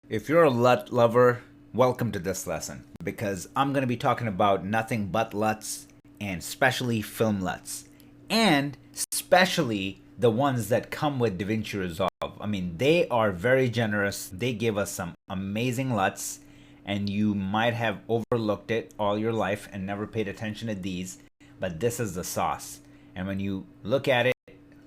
If you're a LUT lover, welcome to this lesson because I'm going to be talking about nothing but LUTs and especially film LUTs and especially the ones that come with DaVinci Resolve. I mean, they are very generous. They give us some amazing LUTs and you might have overlooked it all your life and never paid attention to these, but this is the sauce. And when you look at it,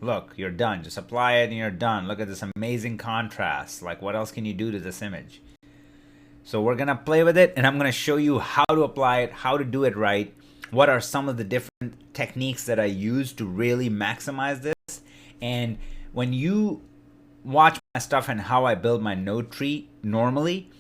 look, you're done. Just apply it and you're done. Look at this amazing contrast. Like, what else can you do to this image? So we're going to play with it and I'm going to show you how to apply it, how to do it right. What are some of the different techniques that I use to really maximize this? And when you watch my stuff and how I build my node tree, normally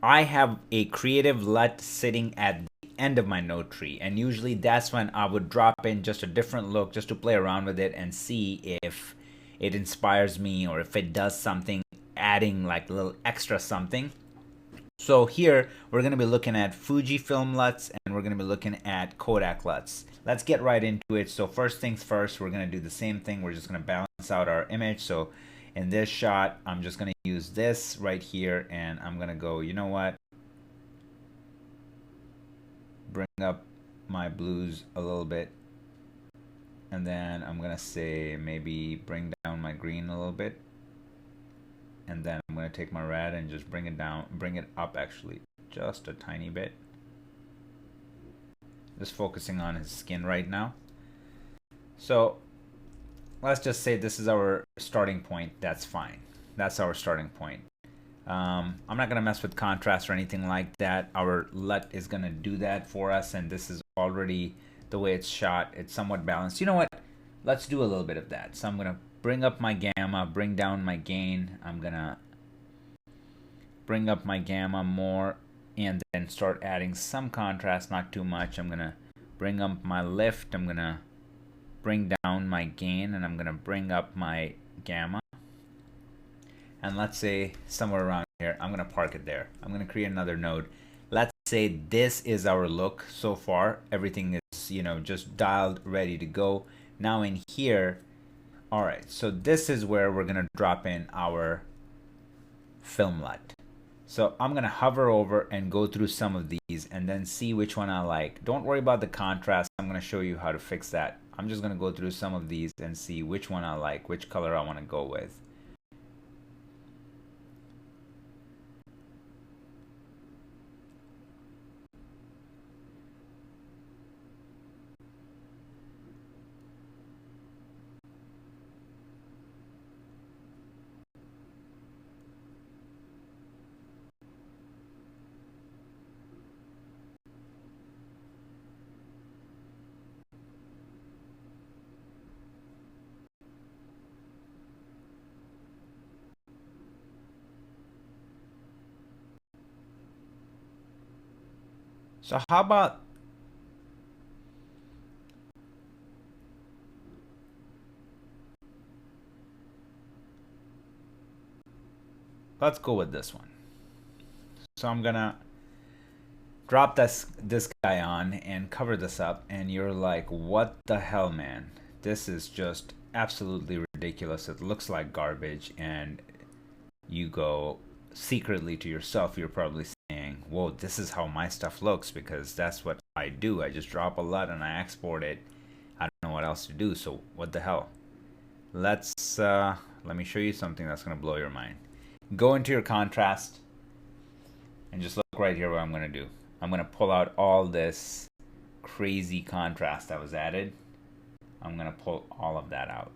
I have a creative LUT sitting at the end of my node tree, and usually that's when I would drop in just a different look just to play around with it and see if it inspires me or if it does something, adding like a little extra something. So here we're going to be looking at Fujifilm LUTs and we're going to be looking at Kodak LUTs. Let's get right into it. So first things first, we're going to do the same thing. We're just going to balance out our image. So in this shot, I'm just going to use this right here and I'm going to go, you know what? Bring up my blues a little bit. And then I'm going to say maybe bring down my green a little bit. And then I'm going to take my red and just bring it down, bring it up actually, just a tiny bit. Just focusing on his skin right now. So let's just say this is our starting point. That's fine. That's our starting point. I'm not going to mess with contrast or anything like that. Our LUT is going to do that for us, and this is already the way it's shot. It's somewhat balanced. You know what? Let's do a little bit of that. So I'm going to bring up my gamma, bring down my gain. I'm going to bring up my gamma more and then start adding some contrast, not too much. I'm going to bring up my lift. I'm going to bring down my gain and I'm going to bring up my gamma. And let's say somewhere around here, I'm going to park it there. I'm going to create another node. Let's say this is our look so far. Everything is, just dialed, ready to go. Now in here, all right, so this is where we're going to drop in our film LUT. So I'm going to hover over and go through some of these and then see which one I like. Don't worry about the contrast. I'm going to show you how to fix that. I'm just going to go through some of these and see which one I like, which color I want to go with. So how about let's go with this one. So I'm going to drop this guy on and cover this up and you're like, what the hell, man? This is just absolutely ridiculous. It looks like garbage. And you go secretly to yourself, you're probably saying, whoa, this is how my stuff looks because that's what I do. I just drop a LUT and I export it. I don't know what else to do, so what the hell? Let me show you something that's going to blow your mind. Go into your contrast and just look right here what I'm going to do. I'm going to pull out all this crazy contrast that was added. I'm going to pull all of that out.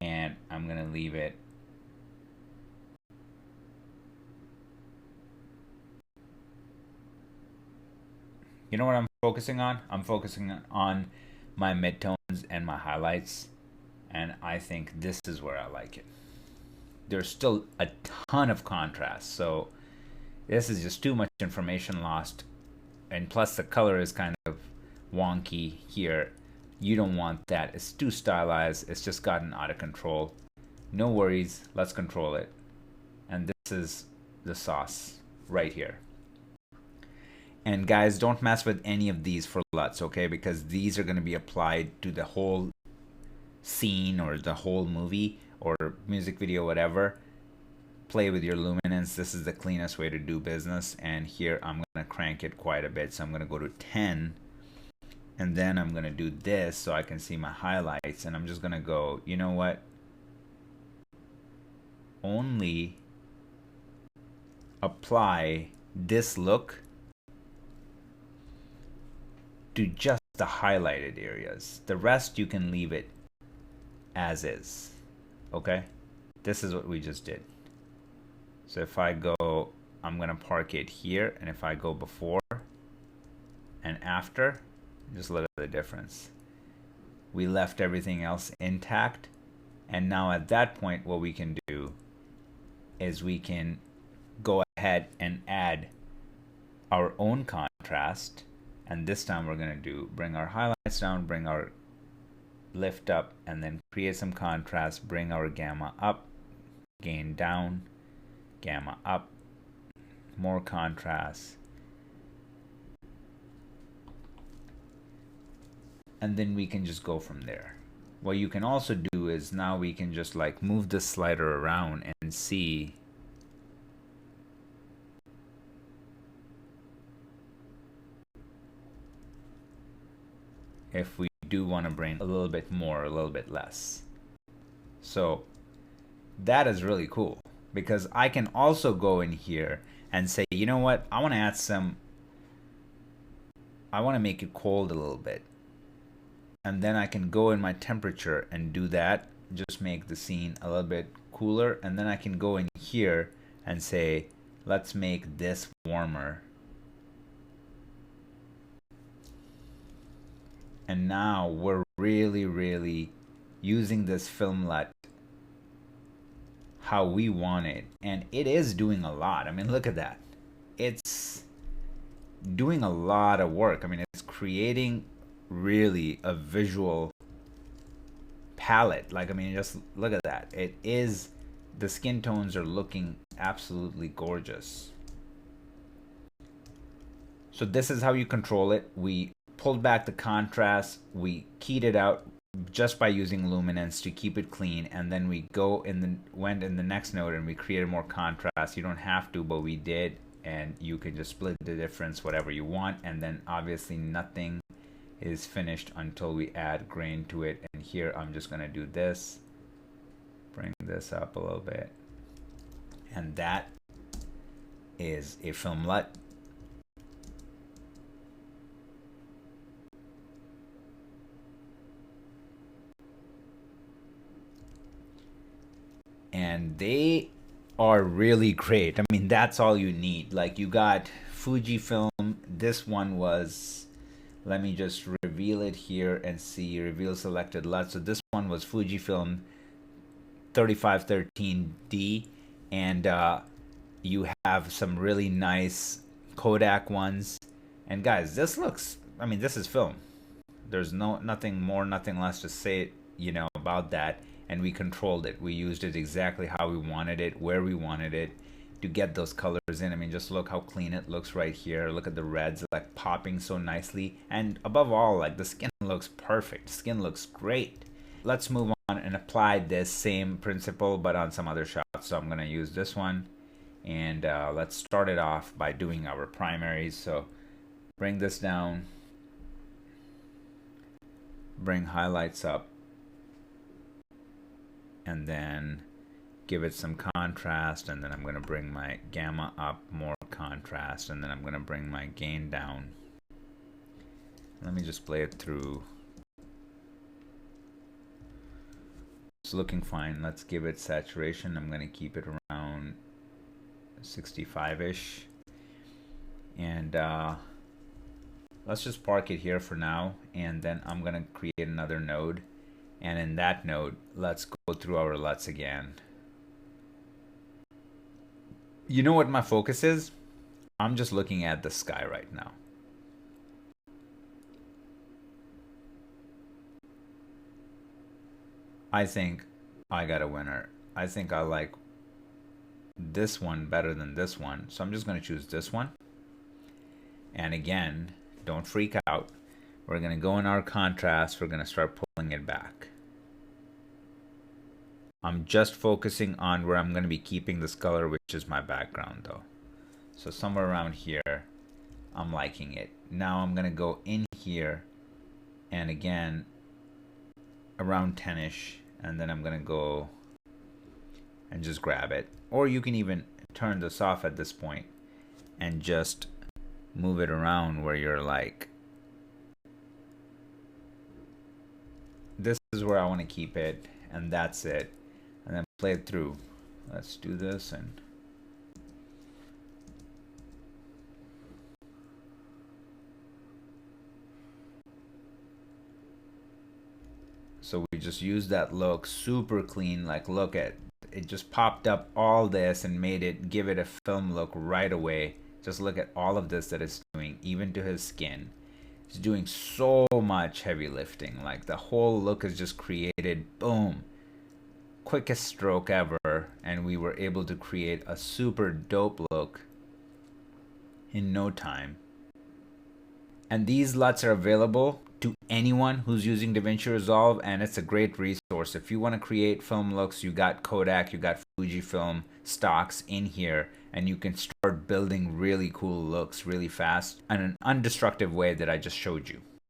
And I'm going to leave it You know what I'm focusing on? I'm focusing on my midtones and my highlights. And I think this is where I like it. There's still a ton of contrast. So this is just too much information lost. And plus the color is kind of wonky here. You don't want that. It's too stylized. It's just gotten out of control. No worries. Let's control it. And this is the sauce right here. And guys, don't mess with any of these for LUTs, okay? Because these are going to be applied to the whole scene or the whole movie or music video, whatever. play with your luminance. This is the cleanest way to do business. And here I'm going to crank it quite a bit. So I'm going to go to 10. And then I'm going to do this so I can see my highlights. And I'm just going to go, you know what? Only apply this look to just the highlighted areas. The rest you can leave it as is. Okay? This is what we just did. So if I go, I'm going to park it here. And if I go before and after, just look at the difference. We left everything else intact. And now at that point, what we can do is we can go ahead and add our own contrast. And this time we're going to bring our highlights down, bring our lift up, and then create some contrast, bring our gamma up, gain down, gamma up, more contrast. And then we can just go from there. What you can also do is now we can just like move this slider around and see if we do want to bring a little bit more, a little bit less. So that is really cool because I can also go in here and say, you know what, I want to add some, I want to make it cold a little bit. And then I can go in my temperature and do that, just make the scene a little bit cooler. And then I can go in here and say, let's make this warmer. And now we're really using this film LUT how we want it. And it is doing a lot. I mean, look at that. It's doing a lot of work. I mean, it's creating really a visual palette. Like, I mean, just look at that. It is, the skin tones are looking absolutely gorgeous. So this is how you control it. We pulled back the contrast, we keyed it out just by using luminance to keep it clean, and then we went in the next node and we created more contrast. You don't have to, but we did, and you can just split the difference whatever you want. And then obviously nothing is finished until we add grain to it. And here I'm just going to do this, bring this up a little bit, and that is a film LUT. And they are really great. I mean, that's all you need. Like, you got Fujifilm. This one was, let me just reveal it here and see, reveal selected LUT. So this one was Fujifilm 3513D, and you have some really nice Kodak ones. And guys, this looks, I mean, this is film. There's nothing more, nothing less to say, you know, about that. And we controlled it. We used it exactly how we wanted it, where we wanted it, to get those colors in. I mean, just look how clean it looks right here. Look at the reds, like popping so nicely. And above all, like, the skin looks perfect. Skin looks great. Let's move on and apply this same principle, but on some other shots. So I'm gonna use this one. And let's start it off by doing our primaries. So bring this down. Bring highlights up. And then give it some contrast, and then I'm going to bring my gamma up, more contrast, and then I'm going to bring my gain down. Let me just play it through. It's looking fine. Let's give it saturation. I'm going to keep it around 65-ish. And let's just park it here for now, and then I'm going to create another node. And in that node, let's go through our LUTs again. You know what my focus is? I'm just looking at the sky right now. I think I got a winner. I think I like this one better than this one. So I'm just going to choose this one. And again, don't freak out. We're going to go in our contrast. We're going to start pulling it back. I'm just focusing on where I'm going to be keeping this color, which is my background though. So somewhere around here, I'm liking it. Now I'm going to go in here and again around 10ish, and then I'm going to go and just grab it. Or you can even turn this off at this point and just move it around where you're like, this is where I want to keep it, and that's it. And then play it through. Let's do this. And so we just use that look, super clean. Like, look at it, just popped up all this and made it, give it a film look right away. Just look at all of this that it's doing, even to his skin. It's doing so much heavy lifting. Like, the whole look is just created, boom, quickest stroke ever, and we were able to create a super dope look in no time. And these LUTs are available to anyone who's using DaVinci Resolve, and it's a great resource. If you want to create film looks, you got Kodak, you got Fujifilm stocks in here, and you can start building really cool looks really fast in an undestructive way that I just showed you.